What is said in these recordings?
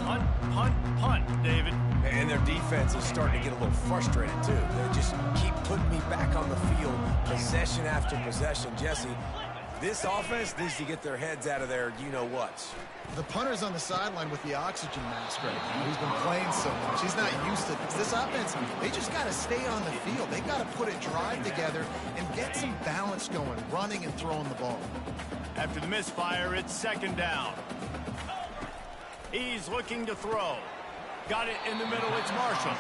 Punt, punt, punt, David. And their defense is starting to get a little frustrated, too. They just keep putting me back on the field, possession after possession. Jesse, this offense needs to get their heads out of their you-know-whats. The punter's on the sideline with the oxygen mask right now. He's been playing so much. He's not used to this. This offense, they just got to stay on the field. They got to put a drive together and get some balance going, running and throwing the ball. After the misfire, it's second down. He's looking to throw. Got it in the middle. It's Marshall.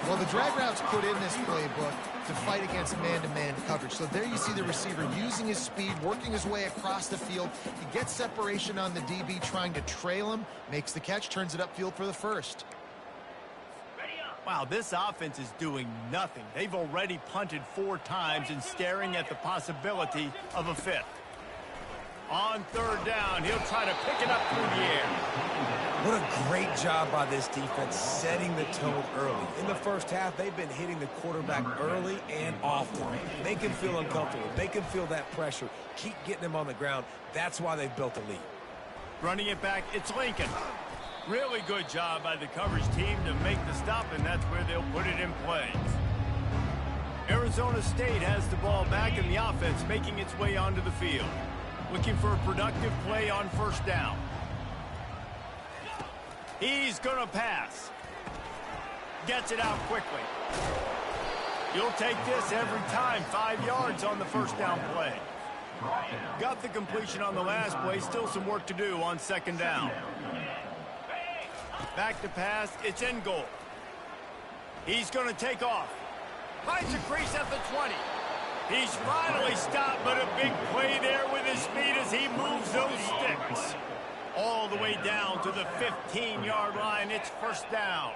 Well, the drag routes put in this playbook to fight against man-to-man coverage. So there you see the receiver using his speed, working his way across the field. He gets separation on the DB, trying to trail him, makes the catch, turns it upfield for the first. Wow, this offense is doing nothing. They've already punted 4 times and staring at the possibility of a 5th. On third down, he'll try to pick it up through the air. What a great job by this defense setting the tone early. In the first half, they've been hitting the quarterback early and often. Make him feel uncomfortable. Make him feel that pressure. Keep getting him on the ground. That's why they've built a lead. Running it back, it's Lincoln. Really good job by the coverage team to make the stop, and that's where they'll put it in play. Arizona State has the ball back in the offense, making its way onto the field. Looking for a productive play on first down. He's going to pass. Gets it out quickly. You'll take this every time. 5 yards on the first down play. Got the completion on the last play. Still some work to do on second down. Back to pass. It's in goal. He's going to take off. Finds a crease at the 20. He's finally stopped, but a big play there with his speed as he moves those sticks. All the way down to the 15-yard line. It's first down.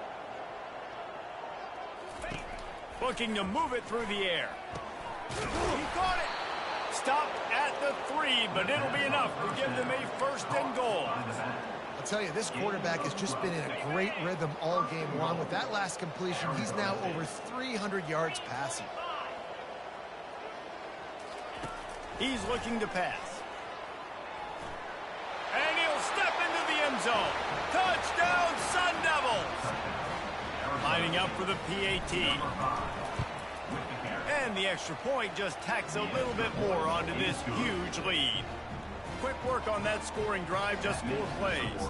Looking to move it through the air. He caught it. Stopped at the 3, but it'll be enough to give them a first and goal. I'll tell you, this quarterback has just been in a great rhythm all game long. With that last completion, he's now over 300 yards passing. He's looking to pass. And he'll step into the end zone. Touchdown, Sun Devils! Lining up for the PAT. And the extra point just tacks a little bit more onto this huge lead. Quick work on that scoring drive, just 4 plays.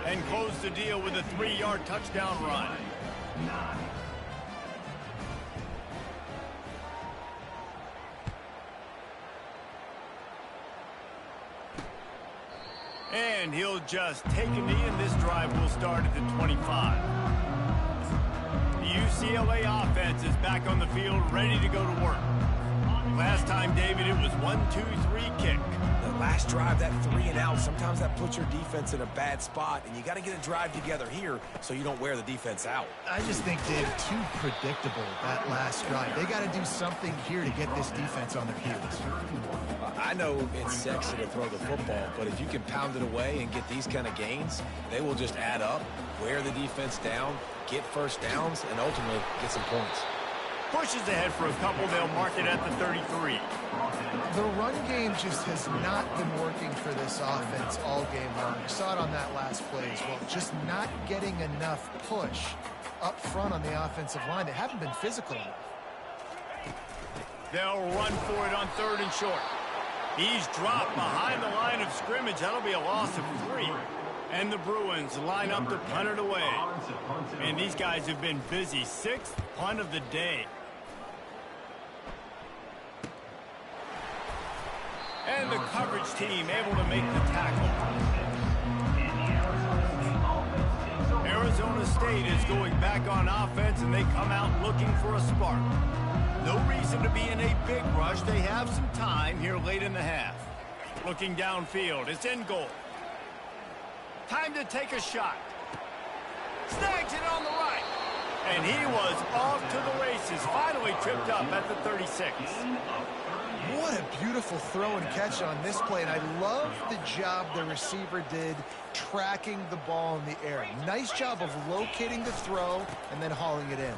And close the deal with a 3-yard touchdown run. And he'll just take a knee, and this drive will start at the 25. The UCLA offense is back on the field, ready to go to work. Last time, David, it was 1-2-3 kick. The last drive, that 3 and out, sometimes that puts your defense in a bad spot, and you got to get a drive together here so you don't wear the defense out. I just think, Dave, too predictable, that last drive. They got to do something here to get this defense on their heels. I know it's sexy to throw the football, but if you can pound it away and get these kind of gains, they will just add up, wear the defense down, get first downs, and ultimately get some points. Pushes ahead for a couple. They'll mark it at the 33. The run game just has not been working for this offense all game long. We saw it on that last play as well. Just not getting enough push up front on the offensive line. They haven't been physical enough. They'll run for it on 3rd and short. He's dropped behind the line of scrimmage. That'll be a loss of 3. And the Bruins line up to punt it away. And these guys have been busy. 6th punt of the day. And the coverage team able to make the tackle. Arizona State is going back on offense, and they come out looking for a spark. No reason to be in a big rush. They have some time here late in the half. Looking downfield. It's in goal. Time to take a shot. Snags it on the right. And he was off to the races. Finally tripped up at the 36. What a beautiful throw and catch on this play. And I love the job the receiver did tracking the ball in the air. Nice job of locating the throw and then hauling it in.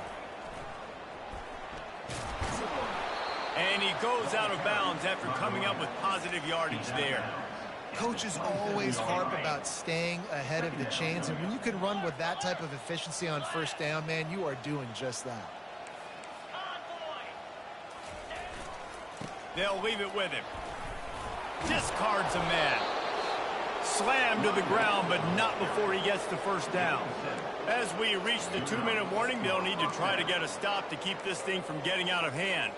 And he goes out of bounds after coming up with positive yardage there. Coaches always harp about staying ahead of the chains, and when you can run with that type of efficiency on first down, man, you are doing just that. They'll leave it with him. Discards a man. Slammed to the ground, but not before he gets the first down. As we reach the 2-minute warning, they'll need to try to get a stop to keep this thing from getting out of hand.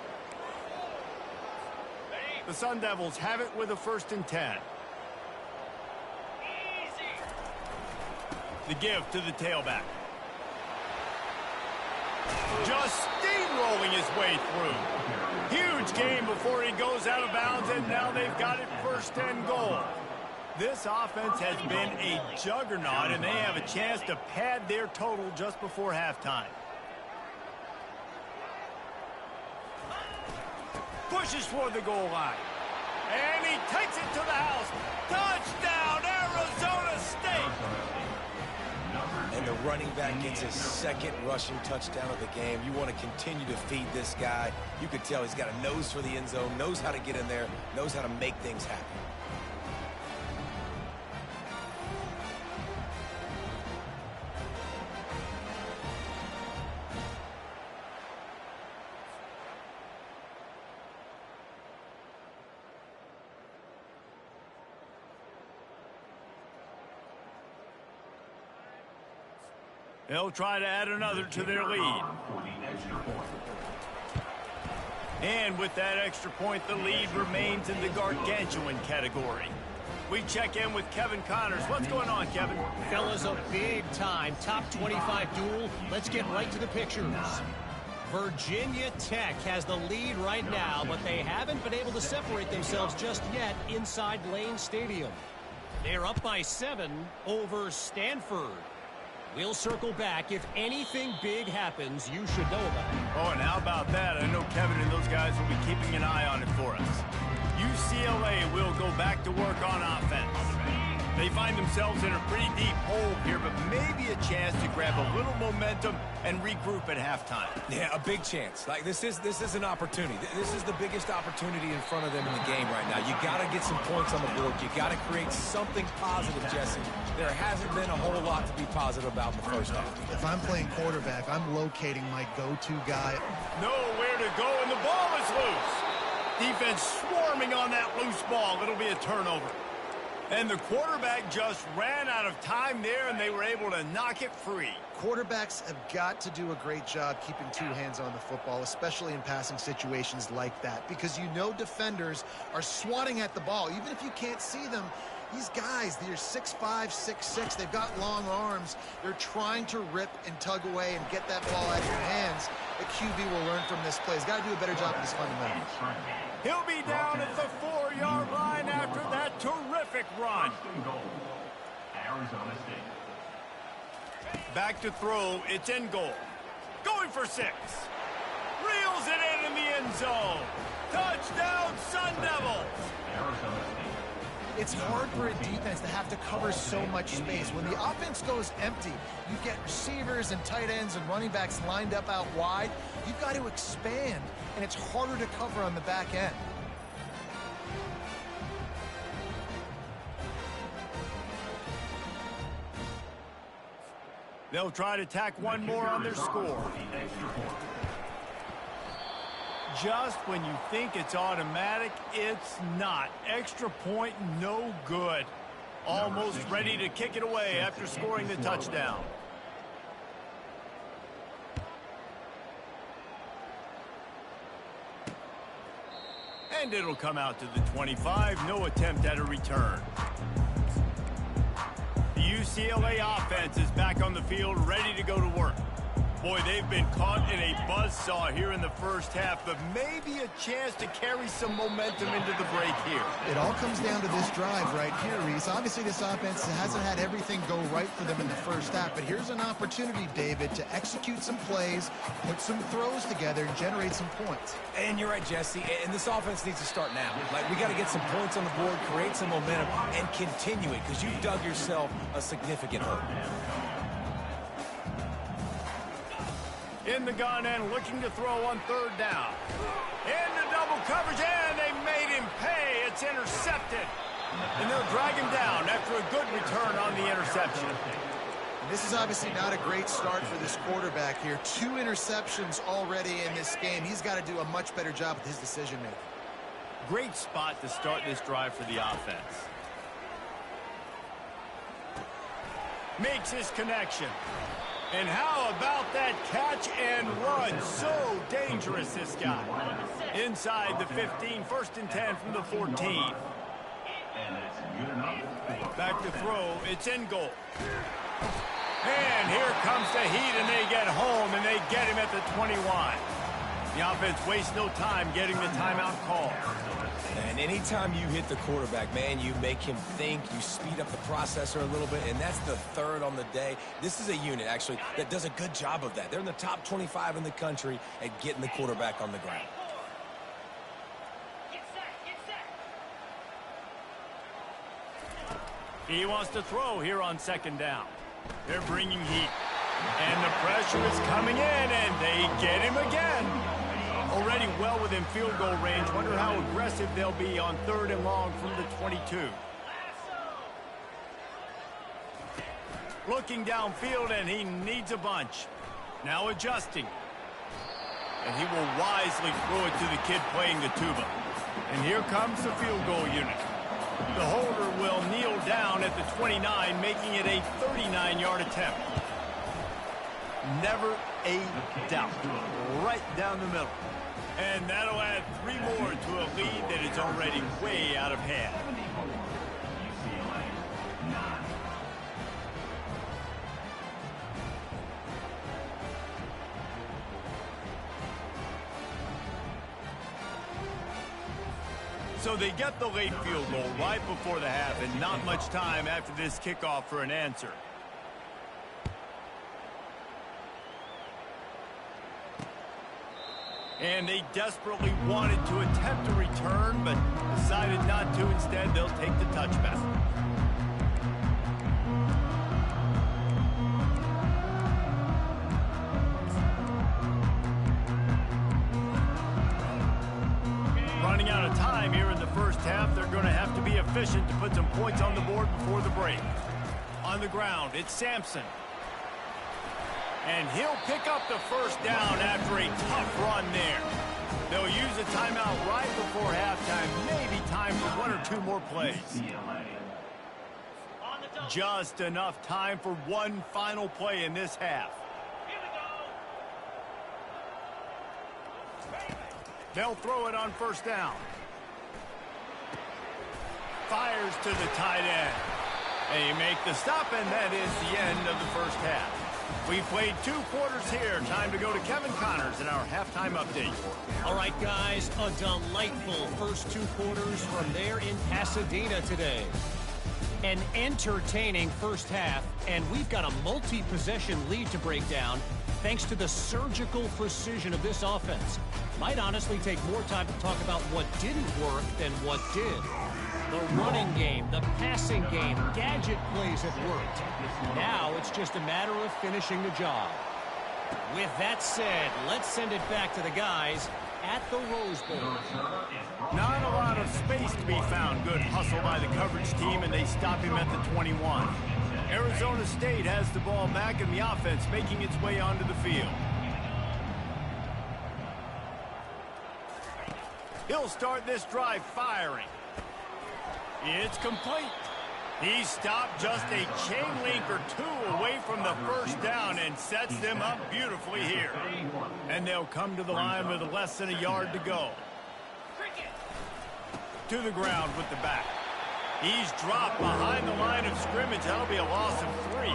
The Sun Devils have it with a 1st and 10. The give to the tailback. Just steamrolling his way through. Huge gain before he goes out of bounds, and now they've got it 1st and goal. This offense has been a juggernaut, and they have a chance to pad their total just before halftime. Pushes for the goal line. And he takes it to the house. Touchdown, Arizona State! And the running back gets his 2nd rushing touchdown of the game. You want to continue to feed this guy. You can tell he's got a nose for the end zone, knows how to get in there, knows how to make things happen. They'll try to add another to their lead. And with that extra point, the lead remains in the gargantuan category. We check in with Kevin Connors. What's going on, Kevin? Fellas, a big-time top 25 duel. Let's get right to the pictures. Virginia Tech has the lead right now, but they haven't been able to separate themselves just yet inside Lane Stadium. They're up by 7 over Stanford. We'll circle back. If anything big happens, you should know about it. Oh, and how about that? I know Kevin and those guys will be keeping an eye on it for us. UCLA will go back to work on offense. They find themselves in a pretty deep hole here, but maybe a chance to grab a little momentum and regroup at halftime. Yeah, a big chance. Like, this is an opportunity. This is the biggest opportunity in front of them in the game right now. You got to get some points on the board. You got to create something positive, Jesse. There hasn't been a whole lot to be positive about in the first half. If I'm playing quarterback, I'm locating my go-to guy. Nowhere to go, and the ball is loose. Defense swarming on that loose ball. It'll be a turnover. And the quarterback just ran out of time there, and they were able to knock it free. Quarterbacks have got to do a great job keeping 2 hands on the football, especially in passing situations like that, because you know defenders are swatting at the ball. Even if you can't see them, these guys, they're 6'5", 6'6", they've got long arms. They're trying to rip and tug away and get that ball out of your hands. The QB will learn from this play. He's got to do a better job of his fundamentals. He'll be down at the 4-yard line after that terrific run. Back to throw. It's in goal. Going for 6. Reels it in the end zone. Touchdown, Sun Devils. It's hard for a defense to have to cover so much space. When the offense goes empty, you get receivers and tight ends and running backs lined up out wide. You've got to expand, and it's harder to cover on the back end. They'll try to tack one more on their score. Just when you think it's automatic, it's not. Extra point, no good. Almost ready to kick it away after scoring the touchdown. And it'll come out to the 25. No attempt at a return. The UCLA offense is back on the field, ready to go to work. Boy, they've been caught in a buzzsaw here in the first half, but maybe a chance to carry some momentum into the break here. It all comes down to this drive right here, Reese. Obviously, this offense hasn't had everything go right for them in the first half, but here's an opportunity, David, to execute some plays, put some throws together, and generate some points. And you're right, Jesse, and this offense needs to start now. Like, we got to get some points on the board, create some momentum, and continue it, because you've dug yourself a significant hole. In the gun and looking to throw on 3rd down. Into double coverage, and they made him pay. It's intercepted. And they'll drag him down after a good return on the interception. This is obviously not a great start for this quarterback here. 2 interceptions already in this game. He's got to do a much better job with his decision-making. Great spot to start this drive for the offense. Makes his connection. And how about that catch and run? So dangerous, this guy. Inside the 15, 1st and 10 from the 14. Back to throw, it's in goal. And here comes the heat, and they get home, and they get him at the 21. The offense wastes no time getting the timeout call. And anytime you hit the quarterback, man, you make him think, you speed up the processor a little bit, and that's the 3rd on the day. This is a unit, actually, that does a good job of that. They're in the top 25 in the country at getting the quarterback on the ground. He wants to throw here on 2nd down. They're bringing heat. And the pressure is coming in, and they get him again. Already well within field goal range. Wonder how aggressive they'll be on 3rd and long from the 22. Looking downfield, and he needs a bunch. Now adjusting. And he will wisely throw it to the kid playing the tuba. And here comes the field goal unit. The holder will kneel down at the 29, making it a 39-yard attempt. Never a doubt. Right down the middle. And that'll add 3 more to a lead that is already way out of hand. So they get the late field goal right before the half, and not much time after this kickoff for an answer. And they desperately wanted to attempt a return, but decided not to. Instead, they'll take the touchback. Running out of time here in the first half. They're going to have to be efficient to put some points on the board before the break. On the ground, it's Sampson. And he'll pick up the 1st down after a tough run there. They'll use a timeout right before halftime. Maybe time for 1 or 2 more plays. Just enough time for 1 final play in this half. They'll throw it on 1st down. Fires to the tight end. They make the stop, and that is the end of the first half. We played 2 quarters here. Time to go to Kevin Connors in our halftime update. All right, guys, a delightful first 2 quarters from there in Pasadena today. An entertaining first half, and we've got a multi-possession lead to break down thanks to the surgical precision of this offense. Might honestly take more time to talk about what didn't work than what did. The running game, the passing game, gadget plays have worked. Now it's just a matter of finishing the job. With that said, let's send it back to the guys at the Rose Bowl. Not a lot of space to be found. Good hustle by the coverage team, and they stop him at the 21. Arizona State has the ball back, and the offense making its way onto the field. He'll start this drive firing. It's complete. He stopped just a chain link or 2 away from the 1st down and sets them up beautifully here. And they'll come to the line with less than a yard to go. To the ground with the back. He's dropped behind the line of scrimmage. That'll be a loss of 3.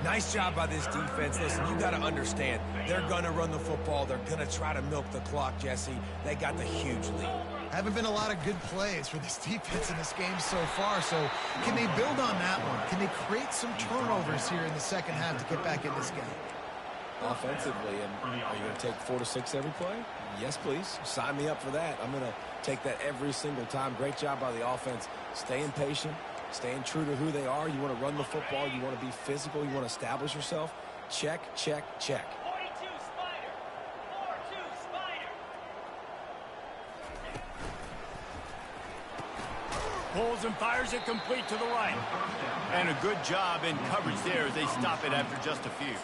Nice job by this defense. Listen, you got to understand, they're going to run the football. They're going to try to milk the clock, Jesse. They got the huge lead. Haven't been a lot of good plays for this defense in this game so far, so can they build on that one? Can they create some turnovers here in the second half to get back in this game? Offensively, and are you going to take 4 to 6 every play? Yes, please. Sign me up for that. I'm going to take that every single time. Great job by the offense. Staying patient, staying true to who they are. You want to run the football. You want to be physical. You want to establish yourself. Check, check, check. 42 Spider. 4-2 Spider. Pulls and fires it complete to the right. And a good job in coverage there as they stop it after just a few.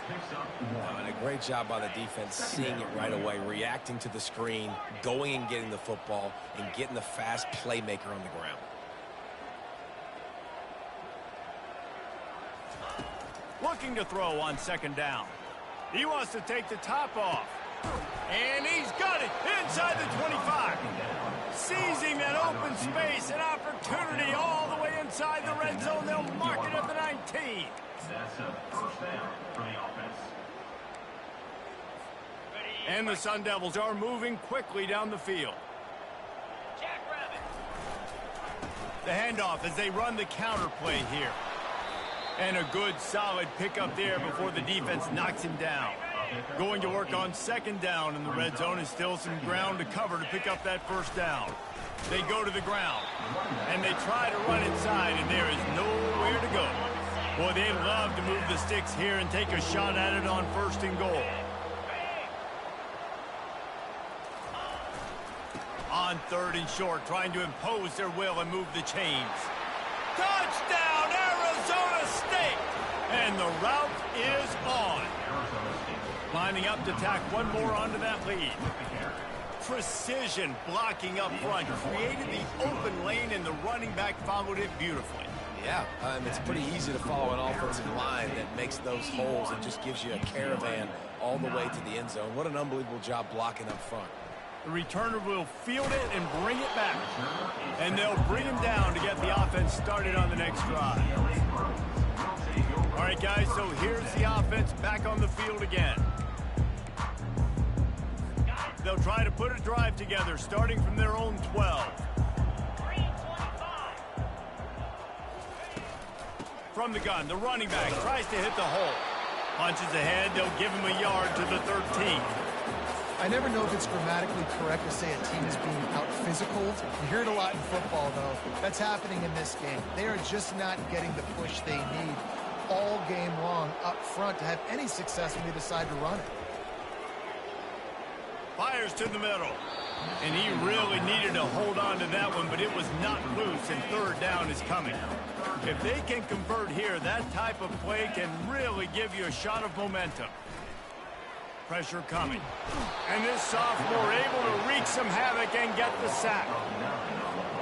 And a great job by the defense seeing it right away, reacting to the screen, going and getting the football, and getting the fast playmaker on the ground. Looking to throw on second down. He wants to take the top off. And he's got it inside the 25. Seizing that open space, an opportunity all the way inside the red zone. They'll mark it at the 19. That's a first down for the offense. And the Sun Devils are moving quickly down the field. Jackrabbit. The handoff as they run the counter play here. And a good, solid pickup there before the defense knocks him down. Going to work on second down in the red zone. Is still some ground to cover to pick up that first down. They go to the ground, and they try to run inside, and there is nowhere to go. Boy, they'd love to move the sticks here and take a shot at it on first and goal. On third and short, trying to impose their will and move the chains. Touchdown, Arizona State! And the route is on. Lining up to tack one more onto that lead. Precision blocking up front. Created the open lane, and the running back followed it beautifully. Yeah, it's pretty easy to follow an offensive line that makes those holes and just gives you a caravan all the way to the end zone. What an unbelievable job blocking up front. The returner will field it and bring it back. And they'll bring him down to get the offense started on the next drive. All right, guys, so here's the offense back on the field again. They'll try to put a drive together, starting from their own 12. From the gun, the running back tries to hit the hole. Punches ahead, they'll give him a yard to the 13. I never know if it's grammatically correct to say a team is being out-physicaled. You hear it a lot in football, though. That's happening in this game. They are just not getting the push they need all game long up front to have any success when they decide to run it. Fires to the middle. And he really needed to hold on to that one, but it was not loose, and third down is coming. If they can convert here, that type of play can really give you a shot of momentum. Pressure coming. And this sophomore able to wreak some havoc and get the sack.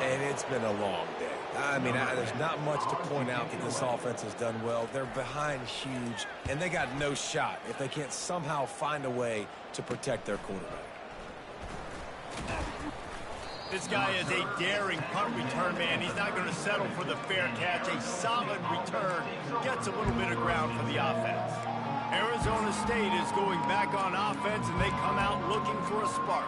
And it's been a long day. I mean, there's not much to point out that this offense has done well. They're behind huge, and they got no shot if they can't somehow find a way to protect their quarterback. This guy is a daring punt return man. He's not going to settle for the fair catch. A solid return gets a little bit of ground for the offense. Arizona State is going back on offense, and they come out looking for a spark.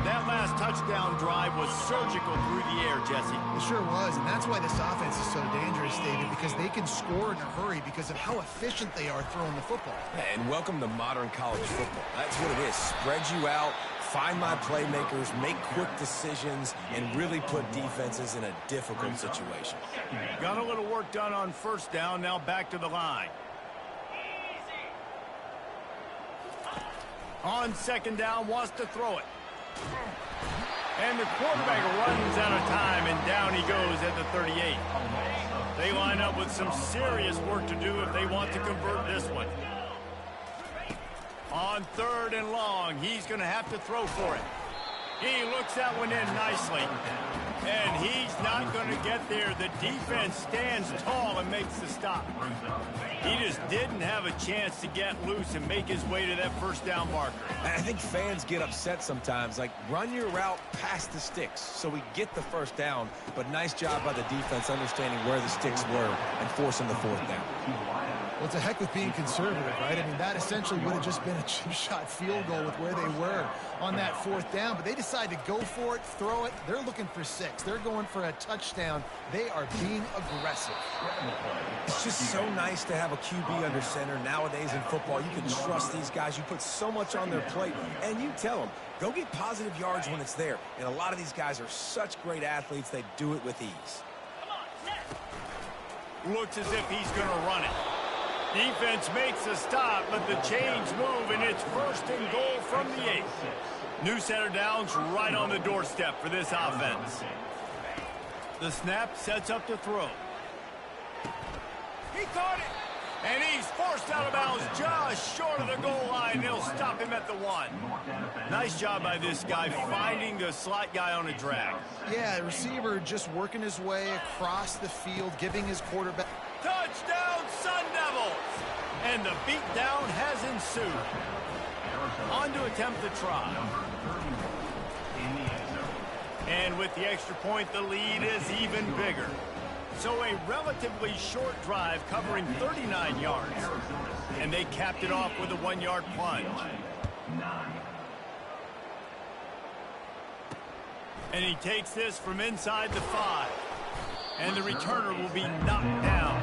That last touchdown drive was surgical through the air, Jesse. It sure was, and that's why this offense is so dangerous, David, because they can score in a hurry because of how efficient they are throwing the football. And welcome to modern college football. That's what it is. Spread you out, find my playmakers, make quick decisions, and really put defenses in a difficult situation. Got a little work done on first down, now back to the line. On second down, wants to throw it. And the quarterback runs out of time, and down he goes at the 38. They line up with some serious work to do if they want to convert this one. On third and long, he's going to have to throw for it. He looks that one in nicely. And he's not going to get there. The defense stands tall and makes the stop. He just didn't have a chance to get loose and make his way to that first down marker. I think fans get upset sometimes, like run your route past the sticks so we get the first down, but nice job by the defense understanding where the sticks were and forcing the fourth down. Well, it's a heck with being conservative, right? I mean, that essentially would have just been a chip-shot field goal with where they were on that fourth down, but they decided to go for it, throw it. They're looking for 6. They're going for a touchdown. They are being aggressive. It's just so nice to have a QB under center. Nowadays in football, you can trust these guys. You put so much on their plate, and you tell them, go get positive yards when it's there. And a lot of these guys are such great athletes, they do it with ease. Looks as if he's going to run it. Defense makes a stop, but the chains move, and it's first and goal from the 8. New center downs right on the doorstep for this offense. The snap sets up the throw. He caught it. And he's forced out of bounds just short of the goal line. They'll stop him at the 1. Nice job by this guy finding the slot guy on a drag. Yeah, the receiver just working his way across the field, giving his quarterback. Touchdown, Sun Devils! And the beatdown has ensued. On to attempt the try. And with the extra point, the lead is even bigger. So a relatively short drive covering 39 yards. And they capped it off with a 1-yard plunge. And he takes this from inside the 5. And the returner will be knocked down.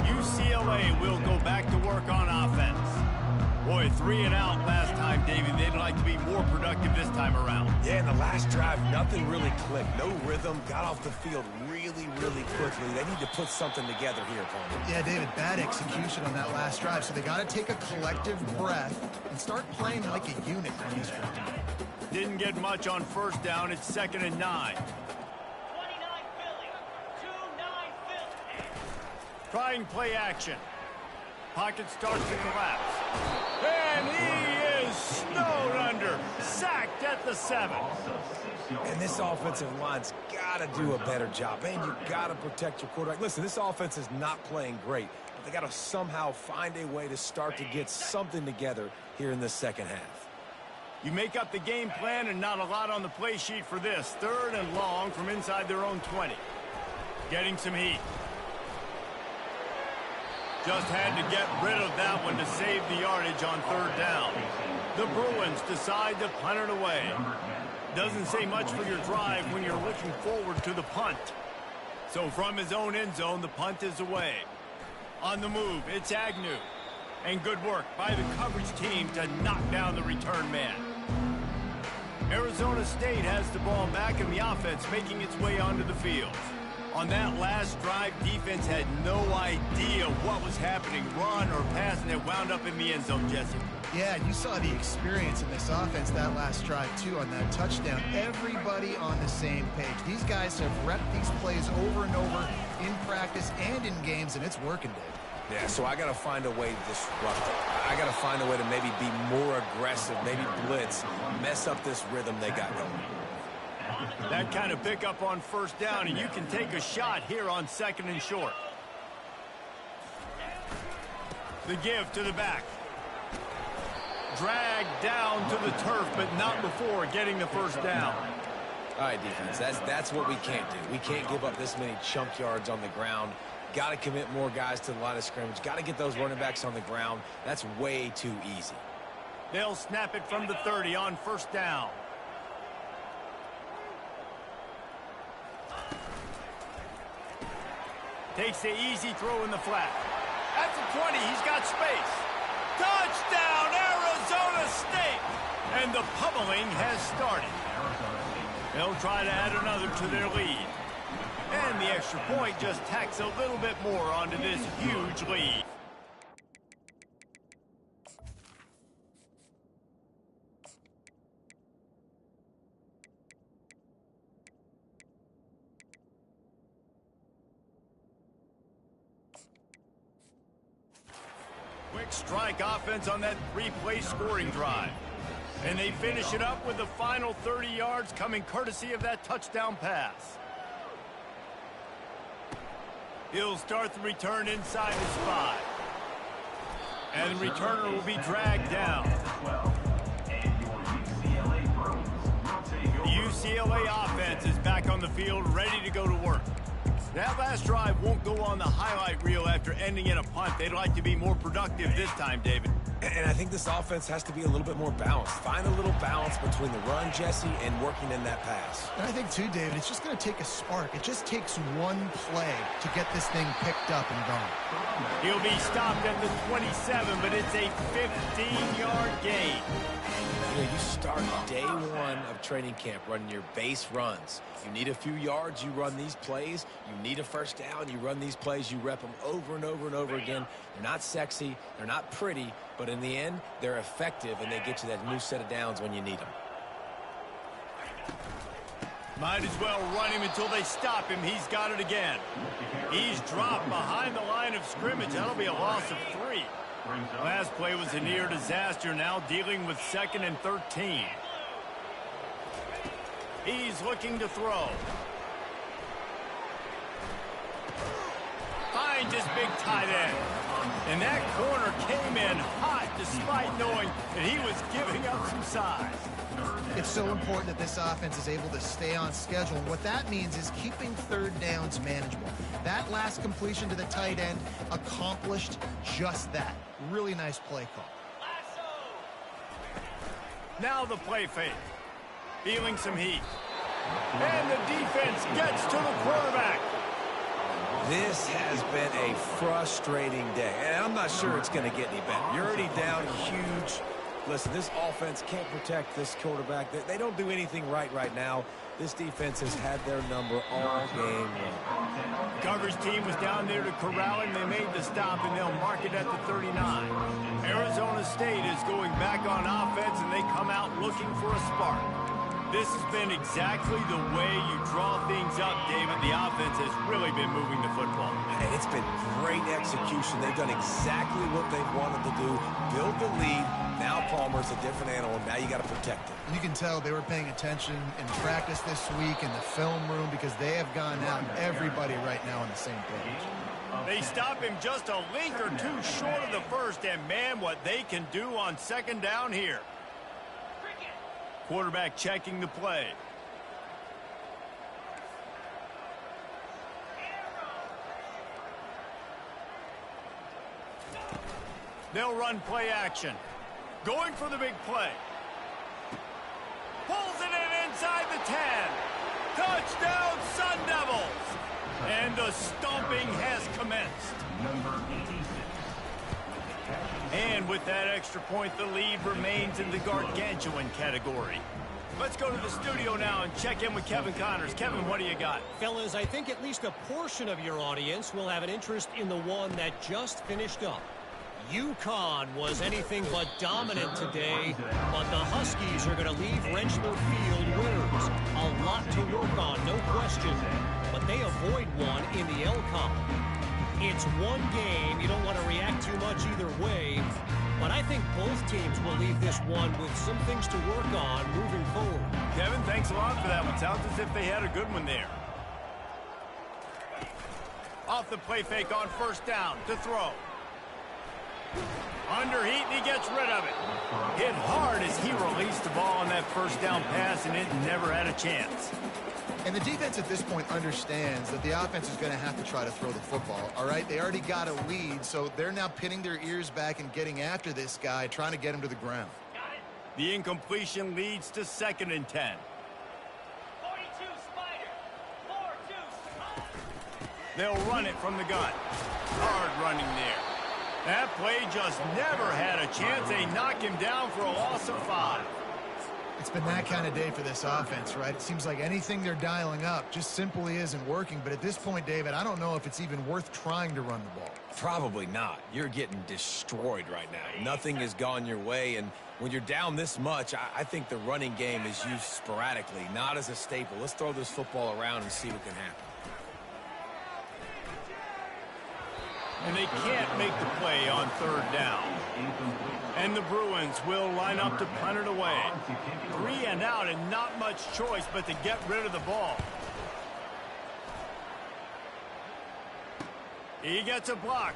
UCLA will go back to work on offense. Boy, 3 and out last time, David. They'd like to be more productive this time around. Yeah, in the last drive, nothing really clicked. No rhythm, got off the field really, really quickly. They need to put something together here, opponent. Yeah, David, bad execution on that last drive. So they got to take a collective breath and start playing like a unit from this one. Didn't get much on first down. It's 2nd and 9. 29 Philly. 2-9 Philly. Trying play action. Pocket starts to collapse. And he is snowed under. Sacked at the 7. And this offensive line's got to do a better job. Man, you got to protect your quarterback. Listen, this offense is not playing great, but they got to somehow find a way to start to get something together here in the second half. You make up the game plan and not a lot on the play sheet for this. 3rd and long from inside their own 20. Getting some heat. Just had to get rid of that one to save the yardage on 3rd down. The Bruins decide to punt it away. Doesn't say much for your drive when you're looking forward to the punt. So from his own end zone, the punt is away. On the move, it's Agnew. And good work by the coverage team to knock down the return man. Arizona State has the ball back in the offense, making its way onto the field. On that last drive, defense had no idea what was happening, run or pass, and it wound up in the end zone, Jesse. Yeah, you saw the experience in this offense that last drive, too, on that touchdown. Everybody on the same page. These guys have repped these plays over and over in practice and in games, and it's working, Dave. Yeah, so I got to find a way to disrupt it. I got to find a way to maybe be more aggressive, maybe blitz, mess up this rhythm they got going. That kind of pickup on first down, and you can take a shot here on 2nd and short. The give to the back. Dragged down to the turf, but not before getting the first down. All right, defense, that's what we can't do. We can't give up this many chunk yards on the ground. Got to commit more guys to the line of scrimmage. Got to get those running backs on the ground. That's way too easy. They'll snap it from the 30 on first down. Takes the easy throw in the flat. At the 20, he's got space. Touchdown, Arizona State! And the pummeling has started. They'll try to add another to their lead. And the extra point just tacks a little bit more onto this huge lead. Quick strike offense on that 3-play scoring drive. And they finish it up with the final 30 yards coming courtesy of that touchdown pass. He'll start the return inside his 5. And the returner will be dragged down. The UCLA offense is back on the field, ready to go to work. That last drive won't go on the highlight reel after ending in a punt. They'd like to be more productive this time, David. And I think this offense has to be a little bit more balanced. Find a little balance between the run, Jesse, and working in that pass. And I think, too, David, it's just going to take a spark. It just takes one play to get this thing picked up and going. He'll be stopped at the 27, but it's a 15-yard gain. You know, you start day one of training camp running your base runs. You need a few yards, you run these plays. You need a first down, you run these plays. You rep them over and over and over again. They're not sexy, they're not pretty, but in the end, they're effective, and they get you that new set of downs when you need them. Might as well run him until they stop him. He's got it again. He's dropped behind the line of scrimmage. That'll be a loss of 3. Last play was a near disaster. Now dealing with 2nd and 13. He's looking to throw. Finds his big tight end. And that corner came in hot despite knowing that he was giving up some size. It's so important that this offense is able to stay on schedule. And what that means is keeping 3rd downs manageable. That last completion to the tight end accomplished just that. Really nice play call. Now the play fake. Feeling some heat. And the defense gets to the quarterback. This has been a frustrating day, and I'm not sure it's going to get any better. You're already down huge. Listen, this offense can't protect this quarterback. They don't do anything right now. This defense has had their number all game long. Coverage team was down there to corral him. They made the stop, and they'll mark it at the 39. Arizona State is going back on offense, and they come out looking for a spark. This has been exactly the way you draw things up, David. The offense has really been moving the football. And it's been great execution. They've done exactly what they've wanted to do. Build the lead. Now Palmer's a different animal. Now you got to protect it. You can tell they were paying attention in practice this week in the film room because they have gone out, everybody right now on the same page. They stop him just a link or two short of the first, and man, what they can do on 2nd down here. Quarterback checking the play. They'll run play action. Going for the big play. Pulls it in inside the 10. Touchdown, Sun Devils. And the stomping has commenced. And with that extra point, the lead remains in the gargantuan category. Let's go to the studio now and check in with Kevin Connors. Kevin, what do you got? Fellas, I think at least a portion of your audience will have an interest in the one that just finished up. UConn was anything but dominant today, but the Huskies are going to leave Wrenchler Field winners. A lot to work on, no question, but they avoid one in the LCON. It's one game. You don't want to react too much either way, but I think both teams will leave this one with some things to work on moving forward. Kevin, thanks a lot for that one. Sounds as if they had a good one there. Off the play fake on 1st down to throw. Under heat, and he gets rid of it. Hit hard as he released the ball on that 1st down pass, and it never had a chance. And the defense at this point understands that the offense is going to have to try to throw the football, all right? They already got a lead, so they're now pinning their ears back and getting after this guy, trying to get him to the ground. The incompletion leads to 2nd and 10. 42 Spider. 4-2 Spider. They'll run it from the gun. Hard running there. That play just never had a chance. They knock him down for a loss of 5. It's been that kind of day for this offense, right? It seems like anything they're dialing up just simply isn't working. But at this point, David, I don't know if it's even worth trying to run the ball. Probably not. You're getting destroyed right now. Nothing has gone your way, and when you're down this much, I think the running game is used sporadically, not as a staple. Let's throw this football around and see what can happen. And they can't make the play on 3rd down. And the Bruins will line up to punt it away. 3 and out and not much choice but to get rid of the ball. He gets a block.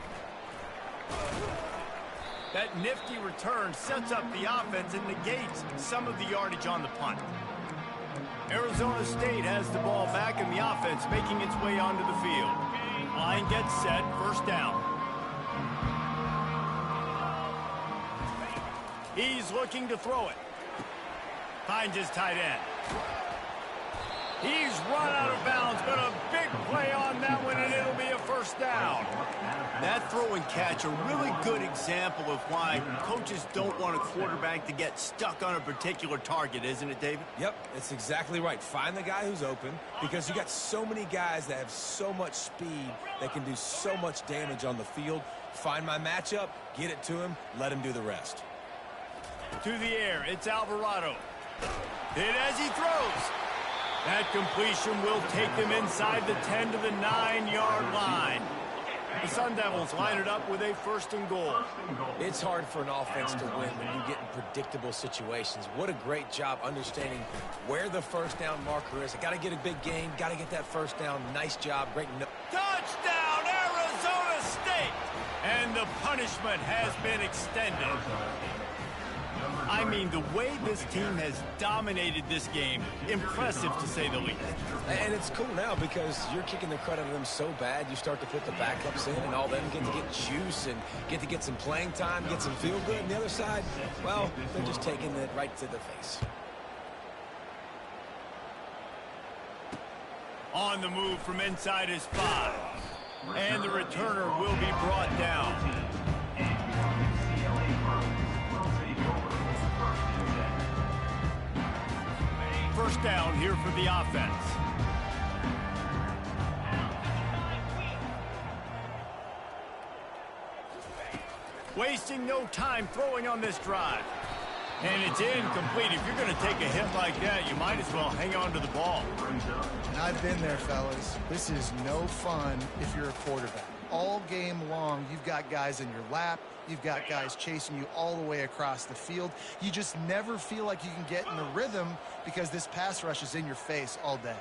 That nifty return sets up the offense and negates some of the yardage on the punt. Arizona State has the ball back and the offense making its way onto the field. Line gets set, 1st down. He's looking to throw it. Finds his tight end. He's run out of bounds, but a big play on that one, and it'll be a 1st down. That throw and catch, a really good example of why coaches don't want a quarterback to get stuck on a particular target, isn't it, David? Yep, it's exactly right. Find the guy who's open, because you got so many guys that have so much speed that can do so much damage on the field. Find my matchup, get it to him, let him do the rest. To the air, it's Alvarado. Hit as he throws. That completion will take them inside the 10 to the 9-yard line. The Sun Devils line it up with a 1st and goal. It's hard for an offense to win when you get in predictable situations. What a great job understanding where the first down marker is. I got to get a big gain, got to get that first down. Nice job. Great. Touchdown, Arizona State! And the punishment has been extended. I mean, the way this team has dominated this game, impressive to say the least. And it's cool now because you're kicking the credit of them so bad, you start to put the backups in and all them get to get juice and get to get some playing time, get some feel good. And the other side, well, they're just taking it right to the face. On the move from inside his 5. And the returner will be brought down. First down here for the offense. Wasting no time throwing on this drive. And it's incomplete. If you're going to take a hit like that, you might as well hang on to the ball. And I've been there, fellas. This is no fun if you're a quarterback. All game long, you've got guys in your lap. You've got guys chasing you all the way across the field. You just never feel like you can get in the rhythm because this pass rush is in your face all day.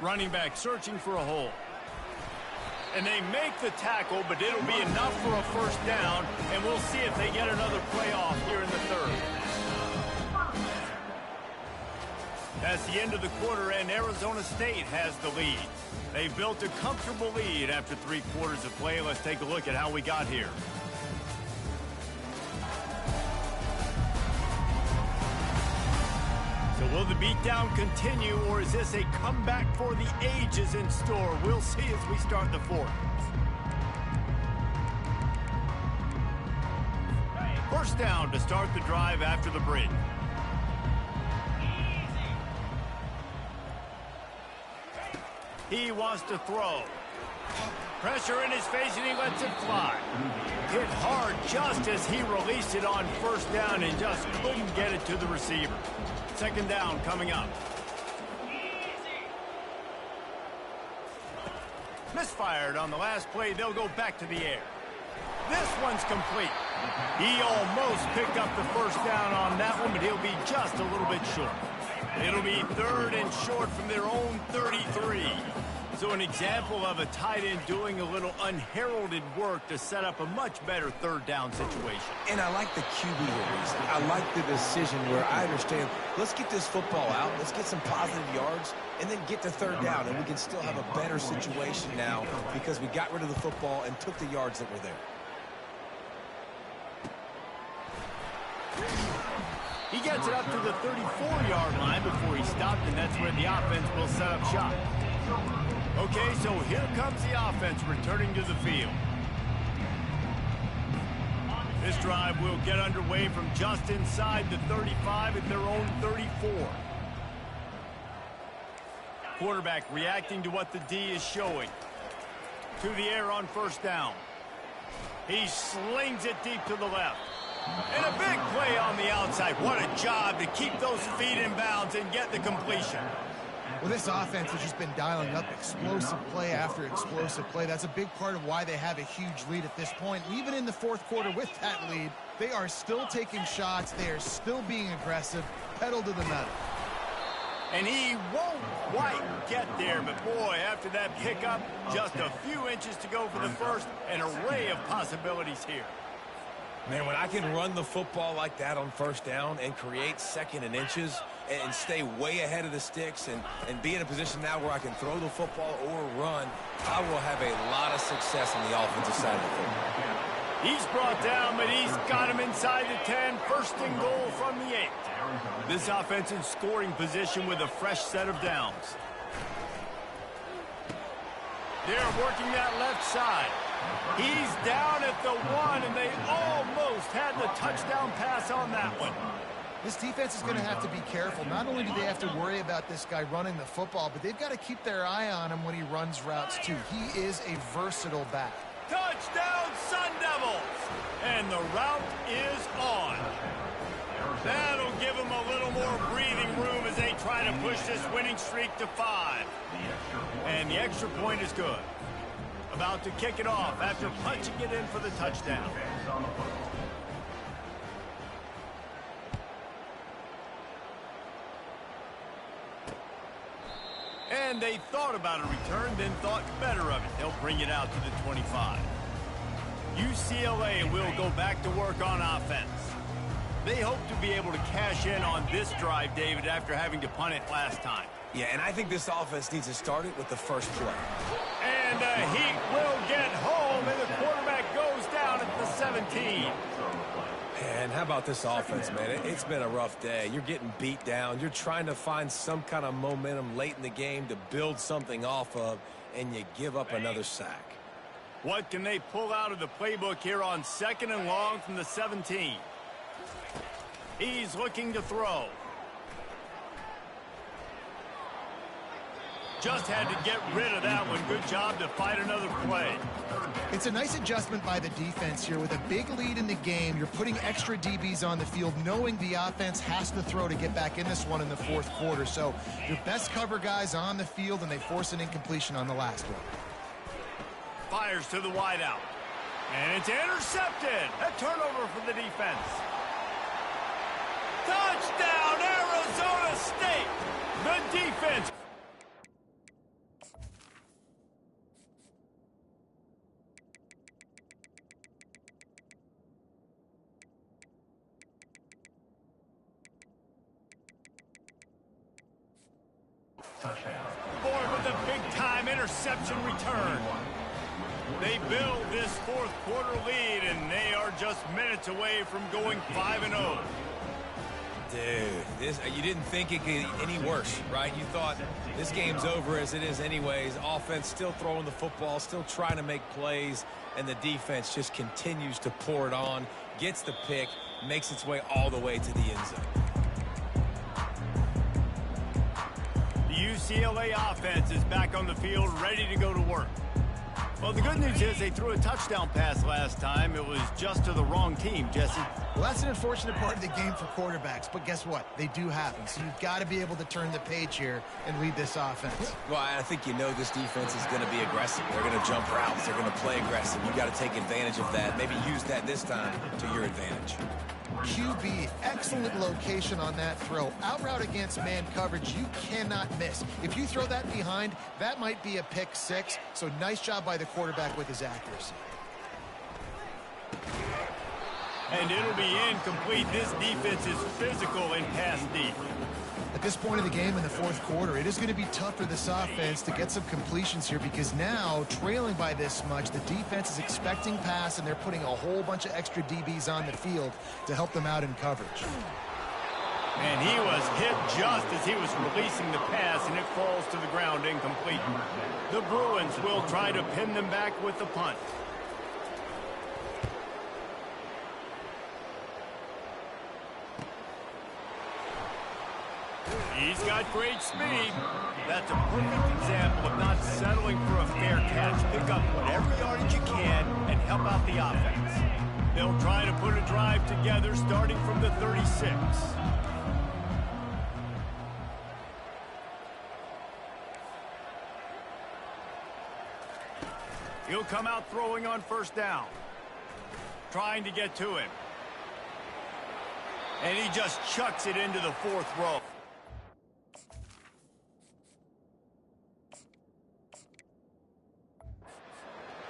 Running back searching for a hole. And they make the tackle, but it'll be enough for a first down, and we'll see if they get another play off here in the 3rd. That's the end of the quarter, and Arizona State has the lead. They built a comfortable lead after 3 quarters of play. Let's take a look at how we got here. So will the beatdown continue, or is this a comeback for the ages in store? We'll see as we start the 4th. First down to start the drive after the break. He wants to throw. Pressure in his face, and he lets it fly. Hit hard just as he released it on first down and just couldn't get it to the receiver. Second down coming up. Misfired on the last play. They'll go back to the air. This one's complete. He almost picked up the first down on that one, but he'll be just a little bit short. It'll be 3rd and short from their own 33. So an example of a tight end doing a little unheralded work to set up a much better 3rd down situation. And I like the QB here, Reese. I like the decision where I understand, let's get this football out, let's get some positive yards, and then get to 3rd down, and we can still have a better situation now because we got rid of the football and took the yards that were there. He gets it up to the 34-yard line before he stopped, and that's where the offense will set up shop. Okay, so here comes the offense returning to the field. This drive will get underway from just inside the 35 at their own 34. Quarterback reacting to what the D is showing. To the air on first down. He slings it deep to the left. And a big play on the outside. What a job to keep those feet in bounds and get the completion. Well, this offense has just been dialing up explosive play after explosive play. That's a big part of why they have a huge lead at this point. Even in the 4th quarter with that lead, they are still taking shots. They are still being aggressive, pedal to the metal. And he won't quite get there, but boy, after that pickup, just a few inches to go for the first. An array of possibilities here. Man, when I can run the football like that on first down and create 2nd and inches and stay way ahead of the sticks and be in a position now where I can throw the football or run, I will have a lot of success on the offensive side of the football. He's brought down, but he's got him inside the 10. 1st and goal from the 8. This offense in scoring position with a fresh set of downs. They're working that left side. He's down at the 1, and they almost had the touchdown pass on that one. This defense is going to have to be careful. Not only do they have to worry about this guy running the football, but they've got to keep their eye on him when he runs routes too. He is a versatile back. Touchdown, Sun Devils! And the route is on. That'll give him a little little more breathing room as they try to push this winning streak to 5. And the extra point is good. About to kick it off after punching it in for the touchdown. And they thought about a return, then thought better of it. They'll bring it out to the 25. UCLA will go back to work on offense. They hope to be able to cash in on this drive, David, after having to punt it last time. Yeah, and I think this offense needs to start it with the first play. And the Heat will get home, and the quarterback goes down at the 17. And how about this offense, man? It's been a rough day. You're getting beat down. You're trying to find some kind of momentum late in the game to build something off of, and you give up another sack. What can they pull out of the playbook here on 2nd and long from the 17? He's looking to throw. Just had to get rid of that one. Good job to fight another play. It's a nice adjustment by the defense here. With a big lead in the game, you're putting extra DBs on the field, knowing the offense has to throw to get back in this one in the 4th quarter. So your best cover guys on the field, and they force an incompletion on the last one. Fires to the wideout. And it's intercepted. A turnover for the defense. Touchdown, Arizona State. The defense. Board with a big-time interception return. They build this 4th quarter lead, and they are just minutes away from going 5-0. Dude, you didn't think it could get any worse, right? You thought this game's over as it is anyways. Offense still throwing the football, still trying to make plays, and the defense just continues to pour it on, gets the pick, makes its way all the way to the end zone. The UCLA offense is back on the field, ready to go to work. Well, the good news is they threw a touchdown pass last time. It was just to the wrong team, Jesse. Well, that's an unfortunate part of the game for quarterbacks, but guess what? They do happen. So you've got to be able to turn the page here and lead this offense. Well, I think you know this defense is going to be aggressive. They're going to jump routes. They're going to play aggressive. You've got to take advantage of that. Maybe use that this time to your advantage. QB, excellent location on that throw. Out route against man coverage, you cannot miss. If you throw that behind, that might be a pick 6. So nice job by the quarterback with his accuracy. And it'll be incomplete. This defense is physical and pass deep. At this point of the game in the 4th quarter, it is going to be tough for this offense to get some completions here, because now, trailing by this much, the defense is expecting pass, and they're putting a whole bunch of extra DBs on the field to help them out in coverage. And he was hit just as he was releasing the pass, and it falls to the ground incomplete. The Bruins will try to pin them back with the punt. He's got great speed. That's a perfect example of not settling for a fair catch. Pick up whatever yardage you can and help out the offense. They'll try to put a drive together starting from the 36. He'll come out throwing on 1st down. Trying to get to him. And he just chucks it into the 4th row.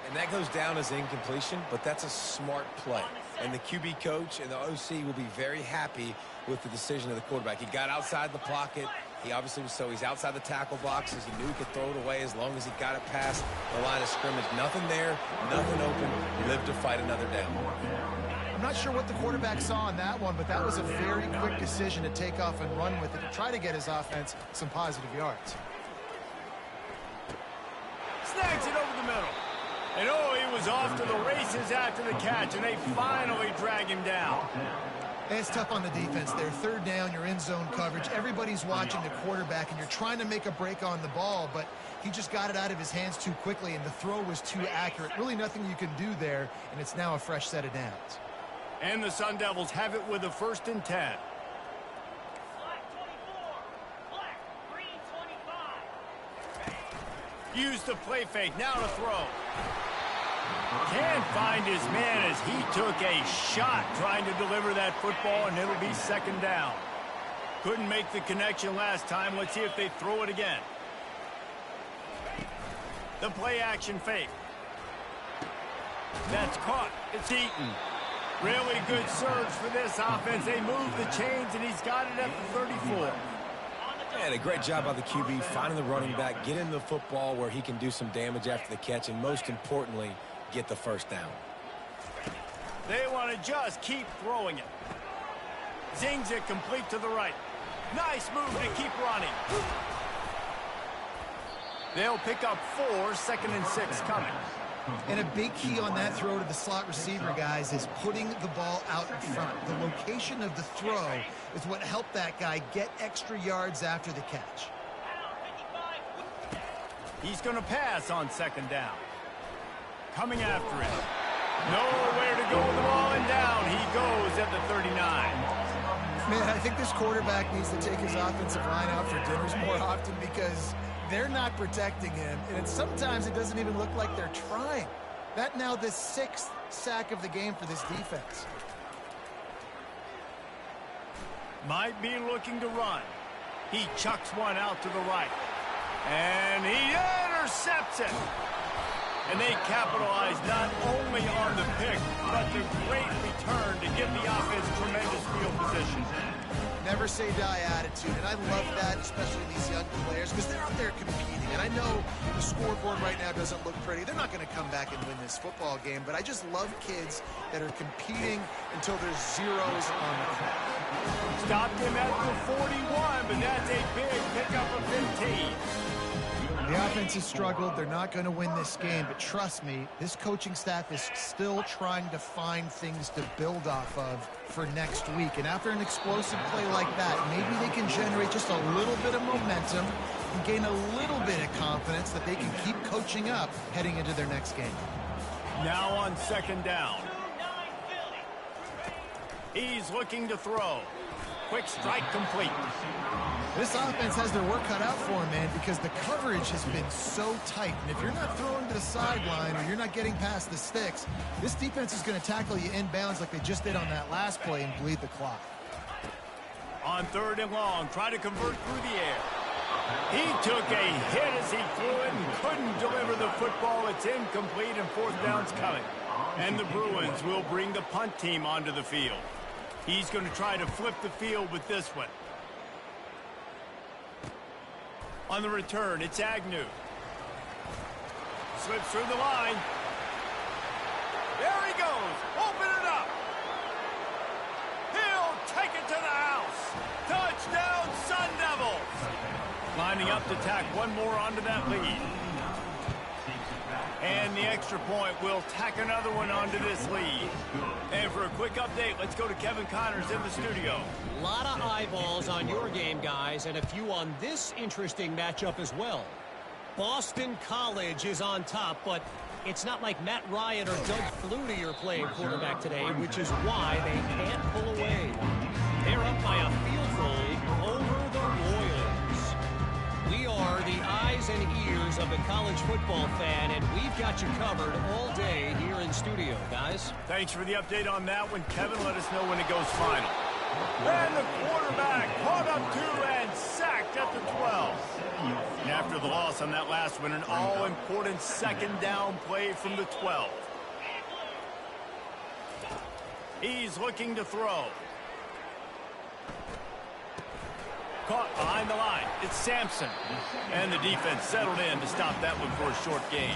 And that goes down as incompletion, but that's a smart play. And the QB coach and the OC will be very happy with the decision of the quarterback. He got outside the pocket. He obviously was, so he's outside the tackle boxes. He knew he could throw it away as long as he got it past the line of scrimmage. Nothing there, nothing open. Live to fight another down. I'm not sure what the quarterback saw on that one, but that was a very quick decision to take off and run with it to try to get his offense some positive yards. Snags it over the middle. And oh, he was off to the races after the catch, and they finally drag him down. It's tough on the defense there. 3rd down, you're in zone coverage. Everybody's watching the quarterback, and you're trying to make a break on the ball, but he just got it out of his hands too quickly, and the throw was too accurate. Really nothing you can do there, and it's now a fresh set of downs. And the Sun Devils have it with a 1st and 10. Use the play fake. Now to throw. Can't find his man as he took a shot trying to deliver that football, and it'll be second down. Couldn't make the connection last time. Let's see if they throw it again. The play action fake. That's caught. It's eaten. Really good surge for this offense. They move the chains, and he's got it at the 34. And a great job by the QB finding the running back, getting the football where he can do some damage after the catch, and most importantly, get the first down. They want to just keep throwing it. Zings it complete to the right. Nice move to keep running. They'll pick up 4, 2nd and 6 coming. And a big key on that throw to the slot receiver, guys, is putting the ball out in front. The location of the throw is what helped that guy get extra yards after the catch. He's going to pass on 2nd down. Coming after it. Nowhere to go with the ball, and down he goes at the 39. Man, I think this quarterback needs to take his offensive line out for dinners more often because they're not protecting him, and sometimes it doesn't even look like they're trying. That now the 6th sack of the game for this defense. Might be looking to run. He chucks one out to the right. And he intercepts it. And they capitalize not only on the pick, but the great return to give the offense tremendous field position. Never say die attitude, and I love that, especially these young players, because they're out there competing. And I know the scoreboard right now doesn't look pretty. They're not going to come back and win this football game, but I just love kids that are competing until there's zeros on the clock. Stopped him at the 41, but that's a big pickup of 15. The offense has struggled. They're not going to win this game, but trust me, this coaching staff is still trying to find things to build off of for next week. And after an explosive play like that, maybe they can generate just a little bit of momentum and gain a little bit of confidence that they can keep coaching up heading into their next game. Now on 2nd down. He's looking to throw. Quick strike complete. This offense has their work cut out for them, man, because the coverage has been so tight. And if you're not throwing to the sideline or you're not getting past the sticks, this defense is going to tackle you inbounds like they just did on that last play and bleed the clock. On 3rd and long, try to convert through the air. He took a hit as he threw it and couldn't deliver the football. It's incomplete, and 4th down's coming. And the Bruins will bring the punt team onto the field. He's going to try to flip the field with this one. On the return, it's Agnew. Slips through the line. There he goes. Open it up. He'll take it to the house. Touchdown, Sun Devils. Lining up to tack one more onto that lead. And the extra point will tack another one onto this lead. And for a quick update, let's go to Kevin Connors in the studio. A lot of eyeballs on your game, guys, and a few on this interesting matchup as well. Boston College is on top, but it's not like Matt Ryan or Doug Flutie are playing quarterback today, which is why they can't pull away. They're up by a field goal over the Royals. We are the eyes and ears of the college football fan, and we've got you covered all day here in studio, guys. Thanks for the update on that one, Kevin. Let us know when it goes final. And the quarterback caught up to and sacked at the 12. And after the loss on that last one, an all-important 2nd down play from the 12. He's looking to throw. Caught behind the line. It's Sampson. And the defense settled in to stop that one for a short gain.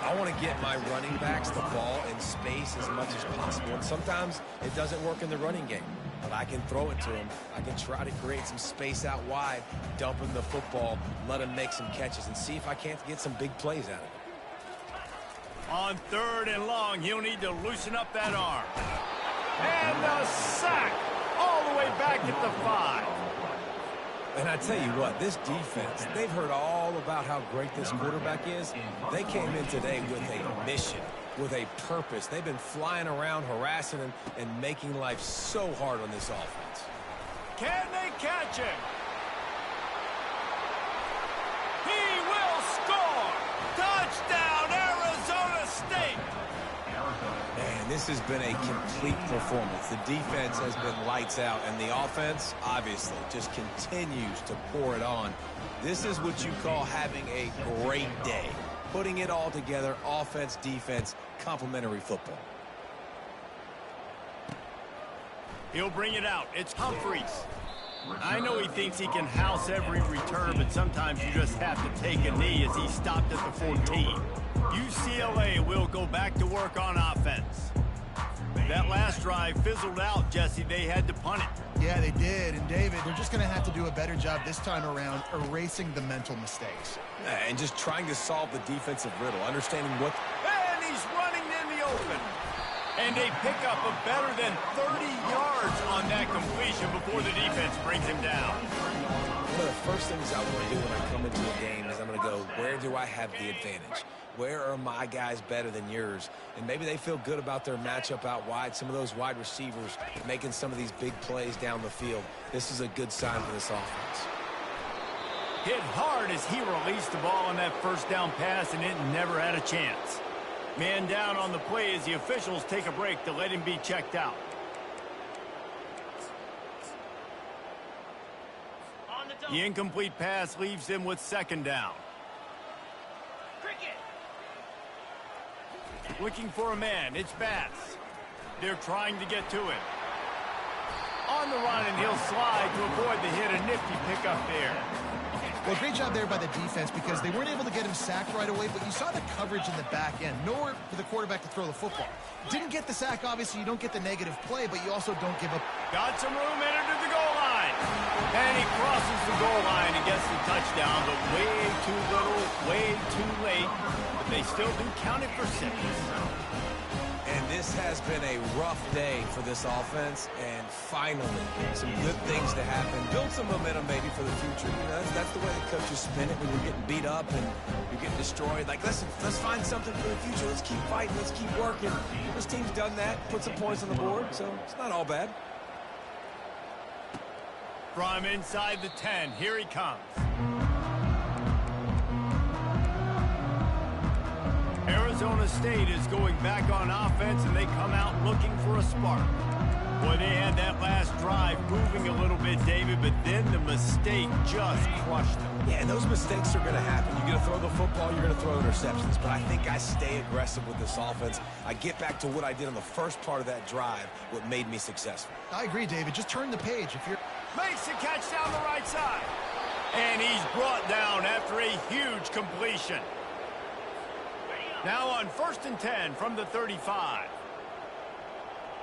I want to get my running backs the ball in space as much as possible. And sometimes it doesn't work in the running game. But I can throw it to him. I can try to create some space out wide, dump him the football, let him make some catches, and see if I can't get some big plays out of it. On 3rd and long, he'll need to loosen up that arm. And a sack all the way back at the 5. And I tell you what, this defense, they've heard all about how great this quarterback is. They came in today with a mission, with a purpose. They've been flying around, harassing him, and making life so hard on this offense. Can they catch him? He will score! This has been a complete performance. The defense has been lights out, and the offense, obviously, just continues to pour it on. This is what you call having a great day. Putting it all together, offense, defense, complementary football. He'll bring it out. It's Humphries. I know he thinks he can house every return, but sometimes you just have to take a knee as he stopped at the 14. UCLA will go back to work on offense. That last drive fizzled out, Jesse. They had to punt it. Yeah, they did. And, David, they're just going to have to do a better job this time around erasing the mental mistakes. And just trying to solve the defensive riddle, understanding what... And he's running in the open. And a pickup of better than 30 yards on that completion before the defense brings him down. One of the first things I want to do when I come into a game is I'm going to go, where do I have the advantage? Where are my guys better than yours? And maybe they feel good about their matchup out wide. Some of those wide receivers making some of these big plays down the field. This is a good sign for this offense. Hit hard as he released the ball on that first down pass, and it never had a chance. Man down on the play as the officials take a break to let him be checked out. The incomplete pass leaves him with second down. Looking for a man. It's Bass. They're trying to get to it. On the run, and he'll slide to avoid the hit. A nifty pickup there. Well, great job there by the defense because they weren't able to get him sacked right away, but you saw the coverage in the back end. Nowhere for the quarterback to throw the football. Didn't get the sack, obviously. You don't get the negative play, but you also don't give up. Got some room, entered to the goal line. And he crosses the goal line and gets the touchdown, but way too little, way too late. But they still do count it for 6. And this has been a rough day for this offense, and finally, some good things to happen. Build some momentum maybe for the future. You know, that's the way the coaches spin it when you're getting beat up and you're getting destroyed. Like, listen, let's find something for the future. Let's keep fighting. Let's keep working. This team's done that, put some points on the board, so it's not all bad. From inside the 10, here he comes. Arizona State is going back on offense, and they come out looking for a spark. Boy, they had that last drive moving a little bit, David, but then the mistake just crushed them. Yeah, and those mistakes are going to happen. You're going to throw the football, you're going to throw interceptions, but I think I stay aggressive with this offense. I get back to what I did on the first part of that drive, what made me successful. I agree, David. Just turn the page. If you're Makes the catch down the right side. And he's brought down after a huge completion. Now on 1st and 10 from the 35.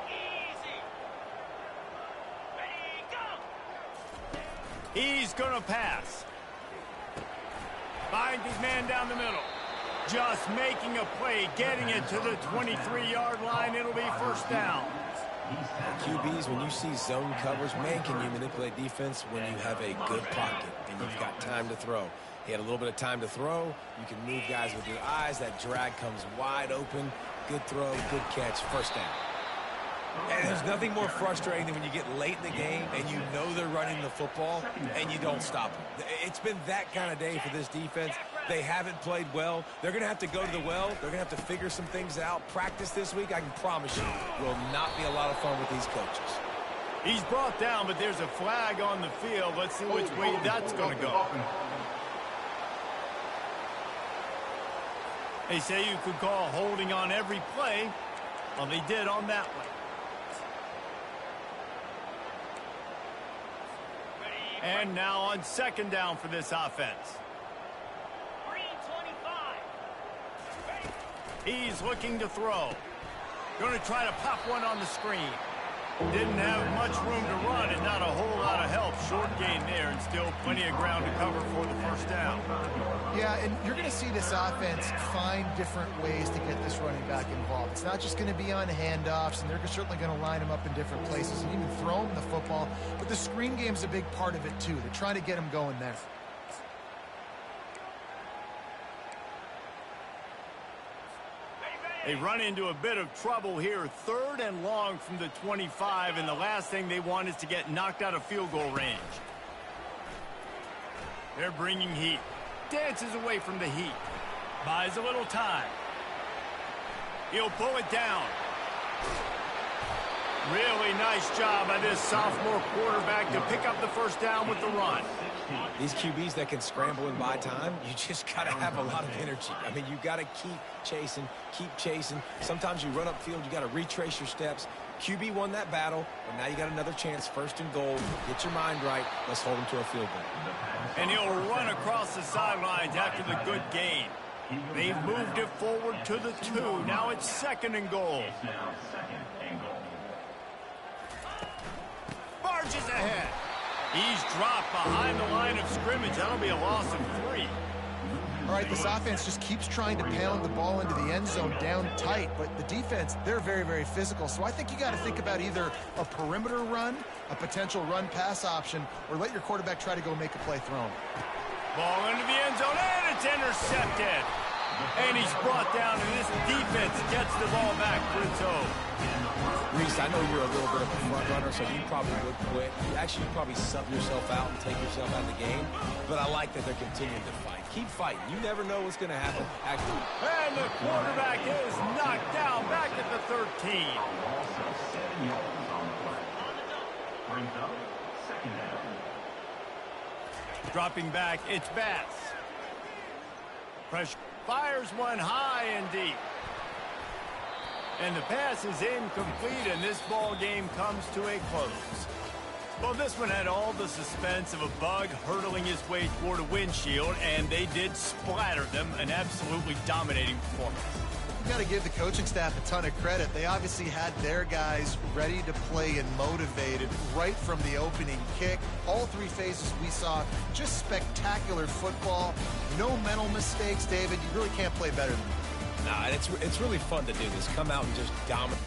Easy. Ready, go. He's going to pass. Finds his man down the middle. Just making a play, getting it to the 23-yard line. It'll be first down. QBs, when you see zone coverage, man, can you manipulate defense when you have a good pocket and you've got time to throw. He had a little bit of time to throw. You can move guys with your eyes. That drag comes wide open. Good throw, good catch, first down. And there's nothing more frustrating than when you get late in the game and you know they're running the football and you don't stop them. It's been that kind of day for this defense. They haven't played well. They're going to have to go to the well. They're going to have to figure some things out. Practice this week, I can promise you, will not be a lot of fun with these coaches. He's brought down, but there's a flag on the field. Let's see which way that's going to go. They say you could call holding on every play. Well, they did on that one. And now on 2nd down for this offense. Green 25. He's looking to throw. Going to try to pop one on the screen. Didn't have much room to run and not a whole lot of help. Short gain there and still plenty of ground to cover for the first down. Yeah, and you're going to see this offense find different ways to get this running back involved. It's not just going to be on handoffs, and they're certainly going to line him up in different places and even throw him the football. But the screen game's a big part of it, too. They're trying to get him going there. They run into a bit of trouble here. 3rd and long from the 25, and the last thing they want is to get knocked out of field goal range. They're bringing heat. Dances away from the heat. Buys a little time. He'll pull it down. Really nice job by this sophomore quarterback to pick up the first down with the run. These QBs that can scramble and buy time, you just got to have a lot of energy. I mean, you got to keep chasing, keep chasing. Sometimes you run upfield, you got to retrace your steps. QB won that battle, and now you got another chance, first and goal. Get your mind right. Let's hold him to a field goal. And he'll run across the sidelines after the good gain. They've moved it forward to the 2. Now it's second and goal. Now second and goal. Barges ahead. He's dropped behind the line of scrimmage. That'll be a loss of 3. All right, this offense just keeps trying to pound the ball into the end zone down tight, but the defense, they're very, very physical. So I think you got to think about either a perimeter run, a potential run-pass option, or let your quarterback try to go make a play thrown. Ball into the end zone, and it's intercepted. And he's brought down, and this defense gets the ball back for its own. Reese, I know you're a little bit of a front runner, so you probably would quit. You'd probably sub yourself out and take yourself out of the game. But I like that they're continuing to fight. Keep fighting. You never know what's going to happen. And the quarterback is knocked down back at the 13. Also 7 yards on the play. Brings up second down. Dropping back, it's Bass. Pressure fires one high and deep. And the pass is incomplete, and this ball game comes to a close. Well, this one had all the suspense of a bug hurtling his way toward a windshield, and they did splatter them, an absolutely dominating performance. You got to give the coaching staff a ton of credit. They obviously had their guys ready to play and motivated right from the opening kick. All 3 phases we saw, just spectacular football. No mental mistakes, David. You really can't play better than that. Nah, it's really fun to do this. Come out and just dominate.